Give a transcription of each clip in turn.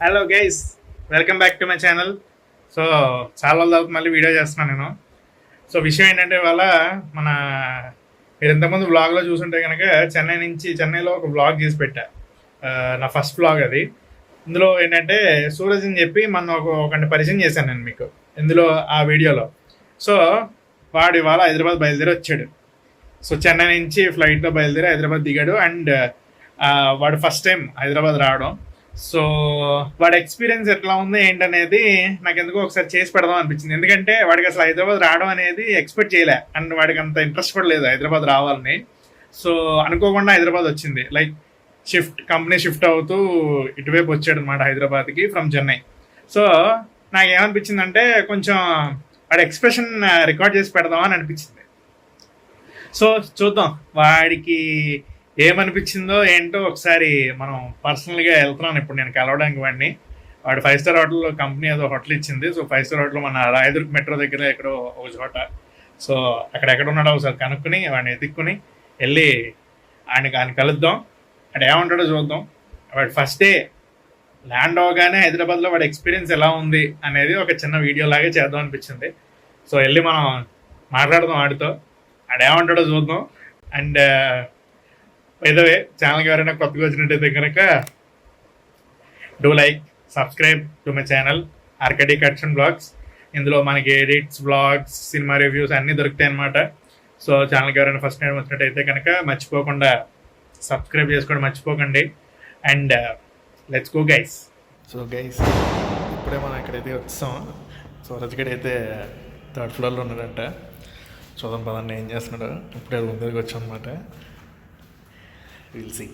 Hello guys, welcome back to my channel. So చాలా రోజుల తర్వాత మళ్ళీ వీడియో చేస్తున్నాను నేను. సో విషయం ఏంటంటే ఇవాళ మన మీరు ఇంతకుముందు వ్లాగ్లో చూసుంటే కనుక చెన్నైలో ఒక వ్లాగ్ చేసి పెట్టా. నా ఫస్ట్ వ్లాగ్ అది. ఇందులో ఏంటంటే సూరజ్ అని చెప్పి మన ఒకటి పరిచయం చేశాను నేను మీకు ఇందులో ఆ వీడియోలో. సో వాడు ఇవాళ హైదరాబాద్ బయలుదేరి వచ్చాడు. సో చెన్నై నుంచి ఫ్లైట్లో బయలుదేరి హైదరాబాద్ దిగాడు. అండ్ వాడు ఫస్ట్ టైం హైదరాబాద్ రావడం. సో వాడి ఎక్స్పీరియన్స్ ఎట్లా ఉంది ఏంటనేది నాకు ఎందుకో ఒకసారి చేసి పెడదాం అనిపించింది. ఎందుకంటే వాడికి అసలు హైదరాబాద్ రావడం అనేది ఎక్స్పెక్ట్ చేయలే. అండ్ వాడికి అంత ఇంట్రెస్ట్ కూడా లేదు హైదరాబాద్ రావాలని. సో అనుకోకుండా హైదరాబాద్ వచ్చింది. లైక్ కంపెనీ షిఫ్ట్ అవుతూ ఇటువైపు వచ్చాడు అనమాట హైదరాబాద్కి ఫ్రమ్ చెన్నై. సో నాకు ఏమనిపించిందంటే కొంచెం వాడి ఎక్స్ప్రెషన్ రికార్డ్ చేసి పెడదాం అని అనిపించింది. సో చూద్దాం వాడికి ఏమనిపించిందో ఏంటో ఒకసారి మనం పర్సనల్గా వెళ్తున్నాను ఇప్పుడు నేను కలవడానికి వాడిని. వాడు 5 స్టార్ హోటల్లో కంపెనీ ఏదో హోటల్ ఇచ్చింది. సో 5 స్టార్ హోటల్ మన రాయదుర్గ్ మెట్రో దగ్గర ఎక్కడో ఒక చోట. సో ఎక్కడ ఉన్నాడో ఒకసారి కనుక్కుని వాడిని ఎత్తుక్కుని వెళ్ళి ఆయన కలుద్దాం. అక్కడ ఏమంటాడో చూద్దాం. వాడు ఫస్ట్ డే ల్యాండ్ అవగానే హైదరాబాద్లో వాడి ఎక్స్పీరియన్స్ ఎలా ఉంది అనేది ఒక చిన్న వీడియో లాగే చేద్దాం అనిపించింది. సో వెళ్ళి మనం మాట్లాడదాం వాడితో. ఆడేమంటాడో చూద్దాం. అండ్ వైదవే ఛానల్కి ఎవరైనా కొత్తగా వచ్చినట్టయితే కనుక do like subscribe to my channel RKD cuts and blogs. ఇందులో మనకి ఎడిట్స్, బ్లాగ్స్, సినిమా రివ్యూస్ అన్నీ దొరుకుతాయి అన్నమాట. సో ఛానల్కి ఎవరైనా ఫస్ట్ టైం వచ్చినట్టయితే కనుక మర్చిపోకుండా సబ్స్క్రైబ్ చేసుకోవడం మర్చిపోకండి. And let's go guys. So guys ఇప్పుడే మనం ఇక్కడైతే వచ్చాం. సో రజగడ్ అయితే 3rd ఫ్లోర్లో ఉన్నాడంట. చూద్దాం పదండి ఏం చేస్తున్నాడు. ఇప్పుడే రూమ్ దగ్గరికి వచ్చాం అనమాట. Will see.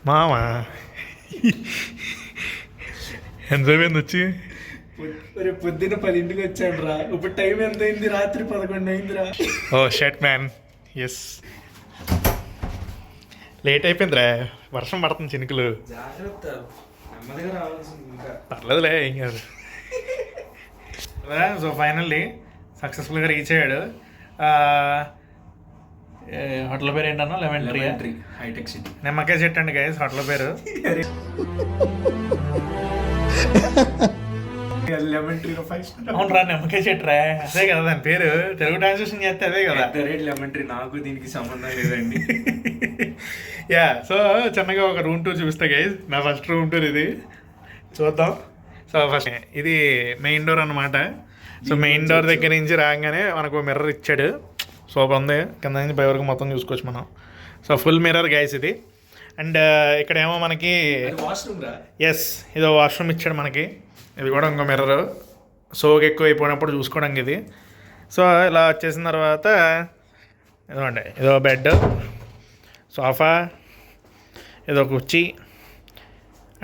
మామా ఎంతసేపు వచ్చి పొద్దున్న 10ంటికి వచ్చాడు రా. ఇప్పుడు టైం ఎంత అయింది? రాత్రి 11 అయిందిరా. ఓ షర్ట్ మ్యాన్. ఎస్ లేట్ అయిపోయిందిరా. వర్షం పడుతుంది చినుకులు. జాగ్రత్త, నెమ్మదిగా రావాల్సింది. ఇంకా పర్లేదులే, ఏం కాదు. సో ఫైనల్లీ సక్సెస్ఫుల్గా రీచ్ అయ్యాడు. హోటల్ పేరు ఏంటన్నా? Lemon Tree Hitech City. నిమ్మకాయ చెట్టు అండి గైస్ హోటల్ పేరు. Lemon Tree 5 star. అవును రా, నిమ్మకాయ చెట్టు రా, అదే కదా దాని పేరు. తెలుగు ట్రాన్స్లేషన్ చేస్తే అదే కదా. Lemon tree. నాకు దీనికి సంబంధం లేదండి. యా. సో చిన్నగా ఒక రూమ్ టూర్ చూపిస్తా గైస్. నా ఫస్ట్ రూమ్ టూర్ ఇది. చూద్దాం. సో ఫస్ట్ ఇది మెయిన్ డోర్ అనమాట. సో మెయిన్ డోర్ దగ్గర నుంచి రాగానే మనకు మిర్రర్ ఇచ్చాడు. సూపర్ ఉంది. కింద నుంచి పై వరకు మొత్తం చూసుకోవచ్చు మనం. సో ఫుల్ మిర్రర్ గైస్ ఇది. అండ్ ఇక్కడేమో మనకి ఎస్ ఇదో వాష్రూమ్ ఇచ్చాడు మనకి. ఇది కూడా ఇంకో మిర్రర్. సోగ్ ఎక్కువ అయిపోయినప్పుడు చూసుకోవడానికి ఇది. సో ఇలా వచ్చేసిన తర్వాత ఇదిగోండి, ఇదో బెడ్, సోఫా, ఇదో కుర్చీ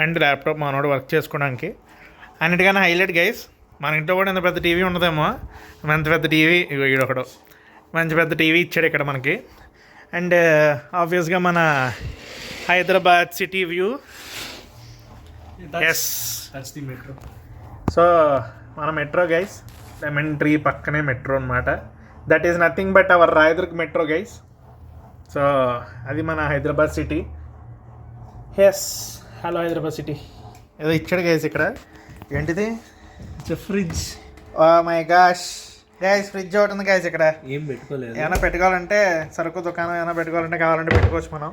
అండ్ ల్యాప్టాప్ మనోడు వర్క్ చేసుకోవడానికి. అన్నిటికన్నా హైలైట్ గైస్, మన ఇంట్లో కూడా ఇంత పెద్ద టీవీ ఉండదేమో. మంచి పెద్ద టీవీ ఈడొకడు మంచి పెద్ద టీవీ ఇచ్చాడు ఇక్కడ మనకి. అండ్ ఆబ్వియస్గా మన Hyderabad city view. Yes the metro. So మన మెట్రో గైస్, లెమన్ ట్రీ పక్కనే మెట్రో అనమాట. That is nothing but our Raidurg metro guys. So అది మన Hyderabad city. Yes hello Hyderabad city. ఏదో ఇచ్చాడు గైస్ ఇక్కడ. ఏంటిది? Fridge. Oh my gosh guys, fridge ఒకటి ఉంది గైస్ ఇక్కడ. ఏం పెట్టుకోలేదు. ఏమైనా పెట్టుకోవాలంటే సరుకు దుకాణం ఏమైనా పెట్టుకోవాలంటే కావాలంటే పెట్టుకోవచ్చు మనం.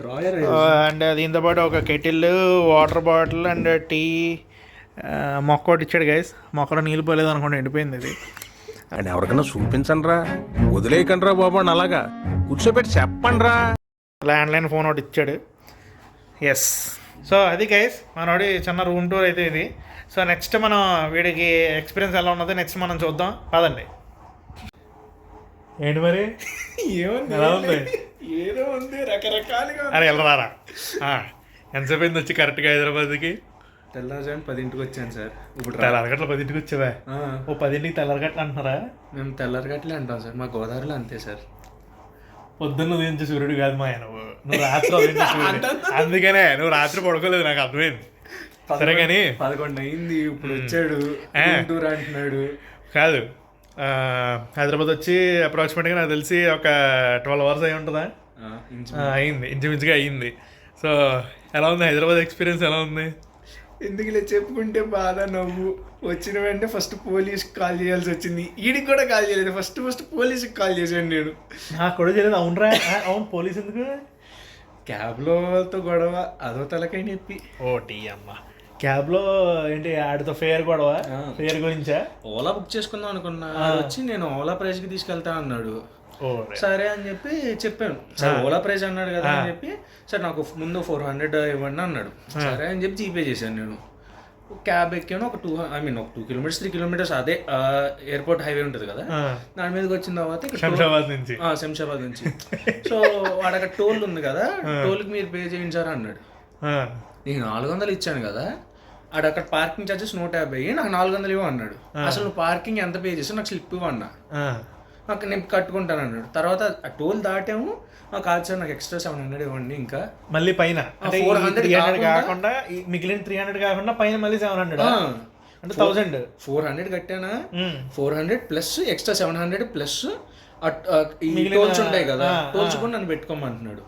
డ్రాయర్. అండ్ దీంతో పాటు ఒక kettle, water bottle and tea, మొక్క ఒకటి ఇచ్చాడు గైస్. మొక్కలో నీళ్ళు పోలేదు అనుకోండి, ఎండిపోయింది ఇది. అండ్ ఎవరికైనా చూపించండి రా, వదిలేయకండి రా బాబు అని అలాగా కూర్చోబెట్టి చెప్పండి రా. ల్యాండ్లైన్ ఫోన్ ఒకటి ఇచ్చాడు. ఎస్. సో అది గైస్ మనోడి చిన్న రూమ్ టూర్ అయితే ఇది. సో నెక్స్ట్ మనం వీడికి ఎక్స్పీరియన్స్ ఎలా ఉన్నదో నెక్స్ట్ మనం చూద్దాం. పదండి. ఏంటి మరి ఏముంది? ఎలా ఉంది? ఏదో ఉంది, రకరకాలుగా. అరే వెళ్ళరారా. ఎంతసేపు అయింది వచ్చి కరెక్ట్గా హైదరాబాద్కి? తెల్లారుజాము 10ంటికి వచ్చాను సార్. ఇప్పుడు తెల్లరగట్ల 10ంటికి వచ్చావా? ఓ 10ంటికి తెల్లరగట్ల అంటున్నారా? మేము తెల్లారగట్లే అంటాం సార్. మా గోదావరిలో అంతే సార్. పొద్దున్న ఉదయించే సూర్యుడు కాదు మా నువ్వు రాత్రి ఉదయించే సూర్యుడు. అందుకనే నువ్వు రాత్రి పడుకోలేదు, నాకు అర్థమైంది. సరే కానీ 11 అయింది. ఇప్పుడు వచ్చాడు టూర్ అంటున్నాడు. కాదు, హైదరాబాద్ వచ్చి అప్రాక్సిమేట్గా నాకు తెలిసి ఒక 12 అవర్స్ అయి ఉంటుందా? అయింది, ఇంచుమించుగా అయింది. సో ఎలా ఉంది హైదరాబాద్ ఎక్స్పీరియన్స్, ఎలా ఉంది? ఎందుకు ఇలా చెప్పుకుంటే బాధ, నవ్వు వచ్చిన వెంటనే ఫస్ట్ పోలీస్కి కాల్ చేయాల్సి వచ్చింది. ఈడికి కూడా కాల్ చేయలేదు, ఫస్ట్ పోలీస్కి కాల్ చేశాను నేను. నాకు కూడా తెలియదు. అవునరా, అవును పోలీస్ ఎందుకు? క్యాబ్లోతో గొడవ, అదో తలకై నొప్పి. ఓటీ అమ్మ, క్యాబ్లో ఏంటి ఆడితో ఫేర్ గొడవ? ఫేర్ గురించా? ఓలా బుక్ చేసుకుందాం అనుకున్నా, వచ్చి నేను ఓలా ప్రైస్కి తీసుకెళ్తా అన్నాడు. సరే అని చెప్పి చెప్పాను, సరే ఓలా ప్రైస్ అన్నాడు కదా అని చెప్పి, సరే నాకు ముందు 400 ఇవ్వండి అన్నాడు. సరే అని చెప్పి జీపే చేశాను. నేను క్యాబ్ ఎక్కాను, ఒక 2 కిలోమీటర్స్ 3 కిలోమీటర్స్ అదే ఎయిర్పోర్ట్ హైవే ఉంటుంది కదా, దాని మీదకి వచ్చిన తర్వాత శంషాబాద్ నుంచి సో వాడు అక్కడ టోల్ ఉంది కదా, టోల్కి మీరు పే చేయండి సార్ అన్నాడు. నేను 400 ఇచ్చాను కదా, ఆడ అక్కడ పార్కింగ్ ఛార్జెస్ 150, నాకు 400 ఇవ్వ అన్నాడు. అసలు నువ్వు పార్కింగ్ ఎంత పే చేసావు, నాకు స్లిప్ ఇవ్వన్నా, నాకు నేను కట్టుకుంటాను అన్నాడు. తర్వాత ఆ టోల్ దాటాము, కాదు సార్ నాకు ఎక్స్ట్రా 700 ఇవ్వండి. ఇంకా మళ్ళీ పైన 400 కాకుండా మిగిలిన 300 కాకుండా పైన మళ్ళీ 700 అంటే 1000. 400 కట్టానా, 400 ప్లస్ ఎక్స్ట్రా 700 ప్లస్ టోల్స్ ఉంటాయి కదా, టోల్స్ కూడా నన్ను పెట్టుకోమంటున్నాడు.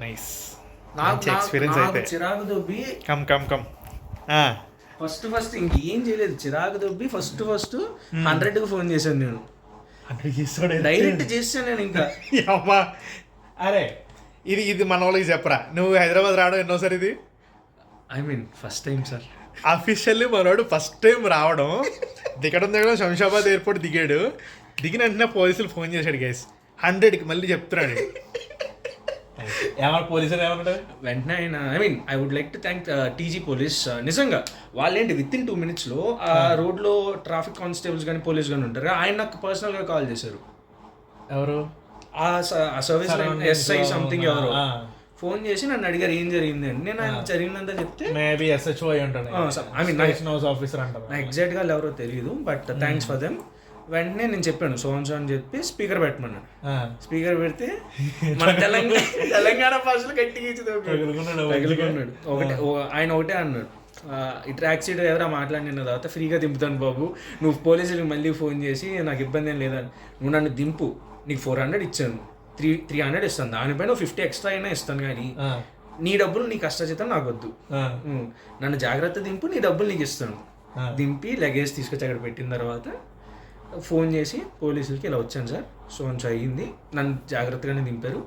నైస్, నాకు ఎక్స్పీరియన్స్ అయితే. చిరాకు దొబ్బి కమ్ ఫస్ట్ ఇంకేం చేయలేదు, చిరాకు దొబ్బి ఫస్ట్ 100కి ఫోన్ చేశాను నేను. డైరెక్ట్ చేసాను నేను. ఇంకా అమ్మా, అరే ఇది మన వాళ్ళకి చెప్పరా, నువ్వు హైదరాబాద్ రావడం ఎన్నోసారి ఇది? First time sir. అఫీషియల్లీ మనోడు ఫస్ట్ టైం రావడం, దిగడం శంషాబాద్ ఎయిర్పోర్ట్ దిగాడు. దిగిన వెంటనే పోలీసులు ఫోన్ చేశాడు గైస్, 100కి మళ్ళీ చెప్తున్నాడు. ఏమన్నా పోలీసులు ఏమన్నాడు వెంటనే ఆయన, I would like to thank TG police. నిజంగా వాళ్ళేంటి విత్ ఇన్ 2 minutesలో ఆ రోడ్లో ట్రాఫిక్ కానిస్టేబుల్స్ కానీ పోలీస్ కానీ ఉంటారు, ఆయన నాకు పర్సనల్గా కాల్ చేశారు. ఎవరు? ఆ సర్వీస్ ఎస్ఐ సంథింగ్ ఎవరు ఫోన్ చేసి నన్ను అడిగారు ఏం జరిగింది అని. నేను ఆయన జరిగినంత చెప్తే మేబీ ఎస్హెచ్ఓ అయి ఉంటాడు, ఆఫీసర్ అంటారు, నాకు ఎగ్జాక్ట్గా ఎవరో తెలియదు, బట్ థ్యాంక్స్ ఫర్ దెమ్. వెంటనే నేను చెప్పాను సోన్స్ అని చెప్పి స్పీకర్ పెట్టమన్నాడు. స్పీకర్ పెడితే మన తెలంగాణ భాషలో గట్టిగా తగులుకున్నాడు. ఆయన ఒకటే అన్నాడు, ఈ ట్రాక్ సీట్ ఎవరా మాట్లాడిన తర్వాత ఫ్రీగా దింపుతాను బాబు, నువ్వు పోలీసులకు మళ్ళీ ఫోన్ చేసి నాకు ఇబ్బంది ఏం లేదని, నువ్వు నన్ను దింపు, నీకు 400 ఇచ్చాను, 300 ఇస్తాను, దానిపైన 50 ఎక్స్ట్రా అయినా ఇస్తాను, కానీ నీ డబ్బులు నీ కష్టచితం నాకు వద్దు, నన్ను జాగ్రత్త దింపు, నీ డబ్బులు నీకు ఇస్తాను. దింపి లగేజ్ తీసుకొచ్చి అక్కడ పెట్టిన తర్వాత ఫోన్ చేసి పోలీసులకి ఇలా వచ్చాను సార్, సోన్స్ అయ్యింది, నన్ను జాగ్రత్తగానే దింపారు,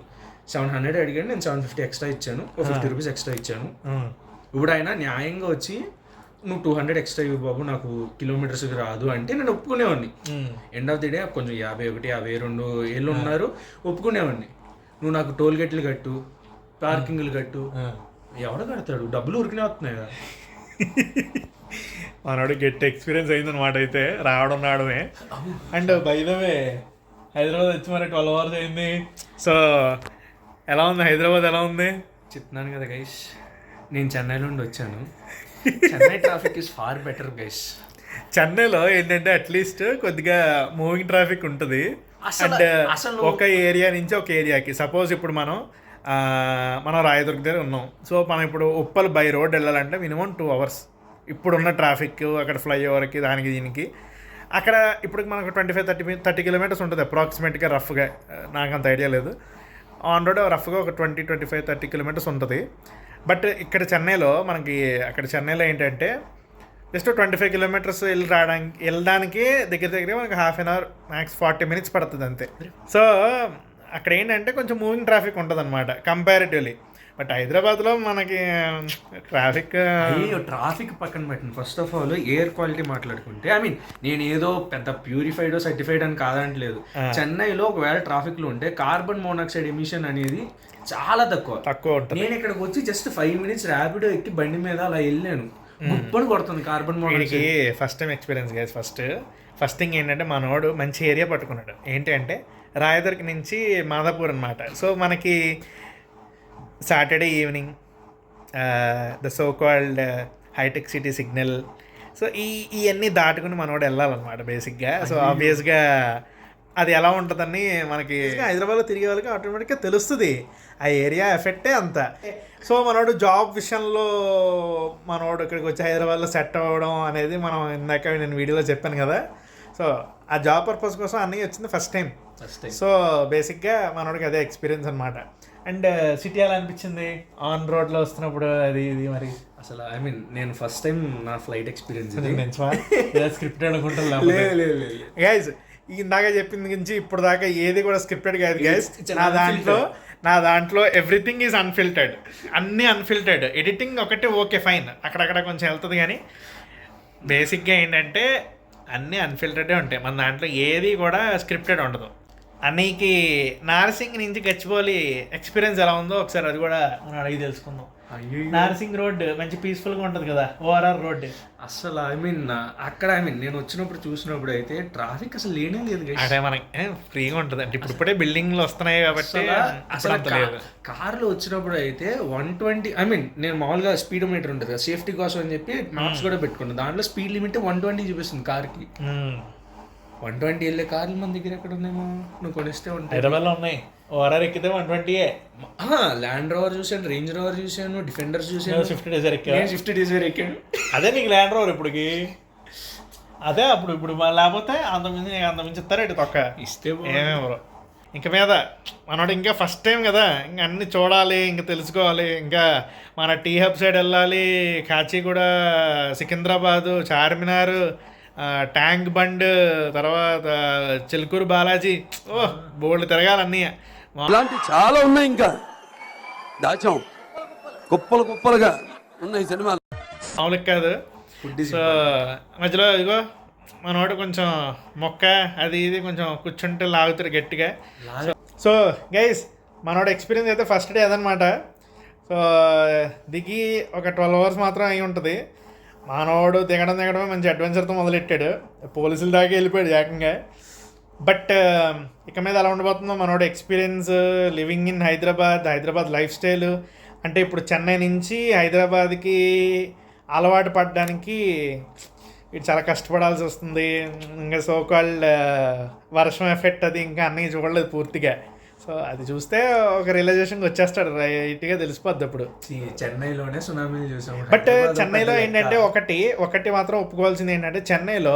700 అడిగాడు, నేను 750 ఎక్స్ట్రా ఇచ్చాను, 50 రూపీస్ ఎక్స్ట్రా ఇచ్చాను. ఇప్పుడు ఆయన న్యాయంగా వచ్చి నువ్వు 200 ఎక్స్ట్రా ఇవ్వు బాబు, నాకు కిలోమీటర్స్కి రాదు అంటే నేను ఒప్పుకునేవాడిని. ఎండ్ ఆఫ్ ది డే కొంచెం 51, 52 ఏళ్ళు ఉన్నారు, ఒప్పుకునేవాడిని. నువ్వు నాకు టోల్ గేట్లు కట్టు, పార్కింగ్లు కట్టు, ఎవడ కడతాడు, డబ్బులు ఉరికినే వస్తున్నాయి కదా. మనోడు గెట్ ఎక్స్పీరియన్స్ అయిందనమాట అయితే రావడమే. And by the way Hyderabad వచ్చి మరి 12 hours అయింది. సో ఎలా ఉంది హైదరాబాద్, ఎలా ఉంది? చెప్తున్నాను కదా గైస్, నేను చెన్నైలో నుండి వచ్చాను. Chennai traffic is far better guys. చెన్నైలో ఏంటంటే అట్లీస్ట్ కొద్దిగా మూవింగ్ ట్రాఫిక్ ఉంటుంది. అండ్ ఒక ఏరియా నుంచి ఒక ఏరియాకి, సపోజ్ ఇప్పుడు మనం రాయదుర్గ దగ్గర ఉన్నాం, సో మనం ఇప్పుడు ఉప్పల్ బై రోడ్ వెళ్ళాలంటే మినిమం 2 hours ఇప్పుడున్న ట్రాఫిక్, అక్కడ ఫ్లైఓవర్కి దానికి దీనికి. అక్కడ ఇప్పుడు మనకు 25-30 kilometers ఉంటుంది అప్రాక్సిమేట్గా, రఫ్గా, నాకు అంత ఐడియా లేదు. ఆన్ రోడ్ రఫ్గా ఒక 20-25-30 kilometers ఉంటుంది. బట్ ఇక్కడ చెన్నైలో మనకి, అక్కడ చెన్నైలో ఏంటంటే జస్ట్ 25 kilometers వెళ్ళడానికి దగ్గర మనకి 1/2 hour మ్యాక్స్ 40 minutes పడుతుంది అంతే. సో అక్కడ ఏంటంటే కొంచెం మూవింగ్ ట్రాఫిక్ ఉంటుంది అనమాట కంపారిటివ్లీ. బట్ హైదరాబాద్లో మనకి ట్రాఫిక్ పక్కన పెట్టండి, first of all air quality మాట్లాడుకుంటే, నేను ఏదో పెద్ద ప్యూరిఫైడ్ సర్టిఫైడ్ అని కాదంటలేదు. చెన్నైలో ఒకవేళ ట్రాఫిక్లో ఉంటే కార్బన్ మోనాక్సైడ్ ఎమిషన్ అనేది చాలా తక్కువ ఉంటుంది. నేను ఇక్కడికి వచ్చి జస్ట్ 5 minutes ర్యాపిడో ఎక్కి బండి మీద అలా వెళ్ళాను, గుప్పని కొడుతుంది carbon monoxide. First time experience guys. First thing ఏంటంటే మనోడు మంచి ఏరియా పట్టుకున్నాడు. ఏంటంటే రాయదుర్గ నుంచి మాదాపూర్ అనమాట. సో మనకి Saturday evening the so called Hitech City signal, so ఇవన్నీ దాటుకుని మనోడు వెళ్ళాలన్నమాట బేసిక్గా. సో ఆబ్వియస్గా అది ఎలా ఉంటుందని మనకి హైదరాబాద్లో తిరిగే వాళ్ళకి ఆటోమేటిక్గా తెలుస్తుంది, ఆ ఏరియా ఎఫెక్టే అంత. సో మనోడు జాబ్ విషయంలో మనోడు ఇక్కడికి వచ్చి హైదరాబాద్లో సెట్ అవ్వడం అనేది మనం ఇందాక నేను వీడియోలో చెప్పాను కదా. సో ఆ జాబ్ పర్పస్ కోసం అన్నీ వచ్చింది ఫస్ట్ టైం. సో బేసిక్గా మనోడికి అదే ఎక్స్పీరియన్స్ అనమాట. అండ్ సిటీ ఎలా అనిపించింది ఆన్ రోడ్లో వస్తున్నప్పుడు అది ఇది మరి అసలు ఐ మీన్ నేను ఫస్ట్ టైం నా ఫ్లైట్ ఎక్స్పీరియన్స్ స్క్రిప్టెడ్ అనుకుంటాను గైజ్ ఇందాక చెప్పింది గురించి ఇప్పుడు దాకా ఏది కూడా స్క్రిప్టెడ్ కాదు గైజ్. నా దాంట్లో ఎవ్రీథింగ్ ఈజ్ అన్ఫిల్టర్డ్, అన్నీ అన్ఫిల్టర్డ్. ఎడిటింగ్ ఒకటే ఓకే ఫైన్, అక్కడక్కడ కొంచెం వెళ్తుంది కానీ బేసిక్గా ఏంటంటే అన్నీ అన్ఫిల్టర్డే ఉంటాయి. మన దాంట్లో ఏది కూడా స్క్రిప్టెడ్ ఉండదు. అన్నీకి నార్సింగ్ నుంచి గచ్చిబౌలి ఎక్స్పీరియన్స్ ఎలా ఉందో ఒకసారి అది కూడా మనం అడిగి తెలుసుకుందాం. నార్సింగ్ రోడ్ మంచి పీస్ఫుల్గా ఉంటుంది కదా ఓఆర్ఆర్ రోడ్. అసలు ఐ మీన్ అక్కడ నేను వచ్చినప్పుడు చూసినప్పుడు అయితే ట్రాఫిక్ అసలు లేనే లేదు. అదే మనకి ఫ్రీగా ఉంటుంది అంటే ఇప్పుడే బిల్డింగ్లు వస్తున్నాయి కాబట్టి. అసలు కార్లో వచ్చినప్పుడు అయితే 120 ఐ మీన్ నేను మామూలుగా స్పీడ్ మీటర్ ఉంటుంది కదా సేఫ్టీ కోసం అని చెప్పి మ్యాప్స్ కూడా పెట్టుకున్నాను. దాంట్లో స్పీడ్ లిమిట్ 120 చూపిస్తుంది కార్కి. 120 వెళ్ళే కార్లు మన దగ్గర ఎక్కడ ఉన్నాయేమో, నువ్వు కొనిస్తే ఉంటాయి. హైదరాబాద్లో ఉన్నాయి. ఓఆర్ఆర్ ఎక్కితే 120. ల్యాండ్ రోవర్ చూసాను, రేంజ్ రోవర్ చూసాను, డిఫెండర్స్ చూసాను. స్విఫ్ట్ డిజైర్ ఎక్కాను. అదే నీకు ల్యాండ్ రోవర్ ఇప్పటికి. అదే ఇప్పుడు లేకపోతే అంతమించి ఇస్తారు ఇటు తొక్క ఇస్తే ఏమేమో. ఇంక మీద మనోడు ఇంకా ఫస్ట్ టైం కదా, ఇంకా అన్ని చూడాలి, ఇంకా తెలుసుకోవాలి. ఇంకా మన టీ హబ్ సైడ్ వెళ్ళాలి, కాచిగూడ, సికింద్రాబాదు, చార్మినార్, ట్యాంక్ బండ్, తర్వాత చిలుకూరు బాలాజీ, ఓ బోల్డ్ తిరగాలన్నీ. ఇలాంటి చాలా ఉన్నాయి, ఇంకా దాచాం కుప్పలుగా ఉన్నాయి సినిమాలు. మామూలుగా కాదు. సో మధ్యలో ఇదిగో మనోడు కొంచెం మొక్క అది ఇది కొంచెం కూర్చుంటే లాగుతారు గట్టిగా. సో గైస్ మనోడు ఎక్స్పీరియన్స్ అయితే ఫస్ట్ డే అదనమాట. సో దిగి ఒక 12 hours మాత్రం అయి ఉంటుంది. మనోడు దిగడమే మంచి అడ్వెంచర్తో మొదలెట్టాడు, పోలీసుల దాకా వెళ్ళిపోయాడు ఏకంగా. బట్ ఇక మీద ఎలా ఉండబోతుందో మనోడు experience living in Hyderabad life style. అంటే ఇప్పుడు చెన్నై నుంచి హైదరాబాద్కి అలవాటు పడడానికి ఇటు చాలా కష్టపడాల్సి వస్తుంది. ఇంకా సోకాల్డ్ వర్షం ఎఫెక్ట్ అది ఇంకా అన్నీ చూడలేదు పూర్తిగా. సో అది చూస్తే ఒక రియలైజేషన్కి వచ్చేస్తాడు, రైట్గా తెలిసిపోద్ది అప్పుడు. చెన్నైలోనే సునామీలు చూసాము. బట్ చెన్నైలో ఏంటంటే ఒకటి మాత్రం ఒప్పుకోవాల్సింది ఏంటంటే చెన్నైలో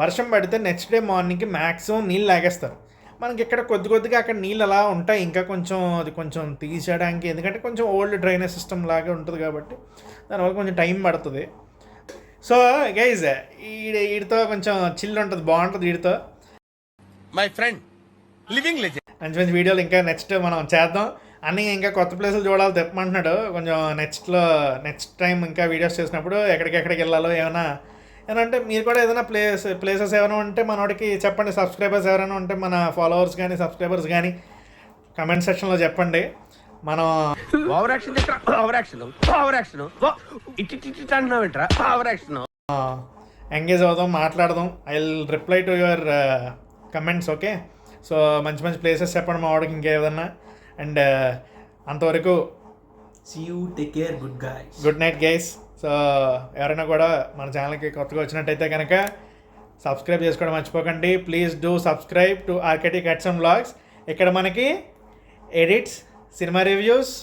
వర్షం పడితే నెక్స్ట్ డే మార్నింగ్కి మ్యాక్సిమం నీళ్ళు లాగేస్తారు. మనకి ఇక్కడ కొద్దిగా అక్కడ నీళ్ళు అలా ఉంటాయి, ఇంకా కొంచెం తీసేయడానికి, ఎందుకంటే కొంచెం ఓల్డ్ డ్రైనేజ్ సిస్టమ్ లాగా ఉంటుంది కాబట్టి దానివల్ల కొంచెం టైం పడుతుంది. సో గైజ్ వీడితో కొంచెం చిల్ ఉంటుంది, బాగుంటుంది వీడితో. My friend living legend. మంచి వీడియోలు ఇంకా నెక్స్ట్ మనం చేద్దాం. అన్నీ ఇంకా కొత్త ప్లేసులు చూడాలి తెప్పమంటున్నాడు. కొంచెం నెక్స్ట్ టైం ఇంకా వీడియోస్ చేసినప్పుడు ఎక్కడికి వెళ్ళాలో ఏమంటే మీరు కూడా ఏదైనా ప్లేసెస్ ఏమైనా ఉంటే మనోడికి చెప్పండి. సబ్స్క్రైబర్స్ ఎవరైనా ఉంటే మన ఫాలోవర్స్ కానీ సబ్స్క్రైబర్స్ కానీ కమెంట్ సెక్షన్లో చెప్పండి. మనం ఎంగేజ్ అవుదాం, మాట్లాడదాం. I will reply to your comments. Okay, so మంచి ప్లేసెస్ చెప్పండి మా వాడికి ఇంకేదన్నా. అండ్ అంతవరకు see you, take care, good night guys. So ఎవరైనా కూడా మన ఛానల్కి కొత్తగా వచ్చినట్టయితే కనుక సబ్స్క్రైబ్ చేసుకోవడం మర్చిపోకండి. Please do subscribe to RKT cuts and vlogs. ఇక్కడ మనకి edits, cinema reviews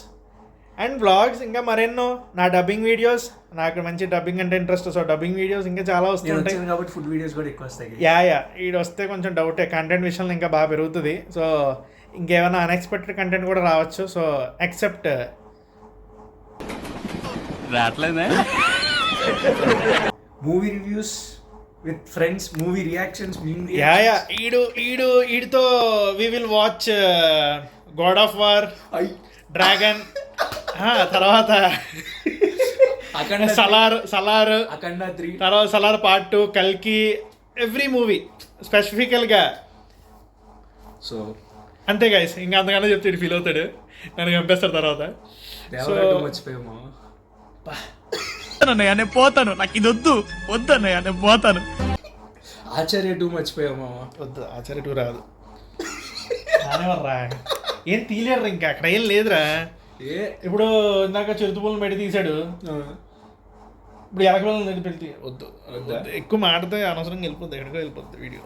and vlogs, ఇంకా మరెన్నో నా డబ్బింగ్ వీడియోస్. నాకు మంచి డబ్బింగ్ అంటే ఇంట్రెస్ట్, సో డబ్బింగ్ వీడియోస్ ఇంకా చాలా వస్తుంటాయి కాబట్టి ఫుడ్ వీడియోస్ కూడా ఎక్కువ వస్తాయి. వీడు వస్తే కొంచెం డౌటే, కంటెంట్ విషయంలో ఇంకా బాగా పెరుగుతుంది. సో ఇంకేమైనా అన్ఎక్స్పెక్టెడ్ కంటెంట్ కూడా రావచ్చు. సో ఎక్సెప్ట్ రావట్లేదా movie reviews with friends, movie reactions. ఈడితో we will watch God of War, Dragon, తర్వాత సలార్, తర్వాత సలార్ పార్ట్ 2, కల్కి, ఎవ్రీ మూవీ స్పెసిఫికల్గా. సో అంతే గైస్, ఇంకా అంతకన్నా చెప్తే ఫీల్ అవుతాడు, నన్ను చంపేస్తాడు తర్వాత. మర్చిపోయాము. నేను పోతాను, నాకు ఇది వద్దన్నయ్య, నేను పోతాను. ఆచార్య 2 మర్చిపోయాము. వద్దు, ఆచార్య 2 రాదు. రా ఏం తీయలేరు ఇంకా, అక్కడ ఏం లేదురా. ఇప్పుడు ఇందాక చిరుతుపులను పెట్టి తీసాడు, ఇప్పుడు ఎలకలను దగ్గర పెట్టి వద్దు. ఎక్కువ మాడితే అనవసరంగా వెళ్ళిపోద్ది, ఎక్కడికో వెళ్ళిపోద్ది వీడియో.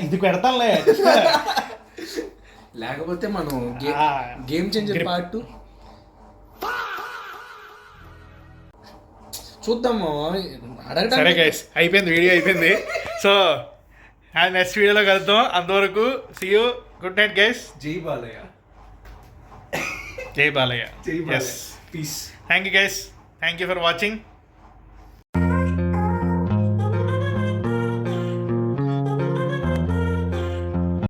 ఇది పెడతానులే, లేకపోతే మనం గేమ్ చేంజర్ పార్ట్ 2 చూద్దాము. సరే గైస్, అయిపోయింది వీడియో అయిపోయింది. సో నెక్స్ట్ వీడియోలో కలుద్దాం. అంతవరకు see you, good night guys. Jai Balayya. Jai Balayya. Jai yes, peace. Thank you guys, thank you for watching.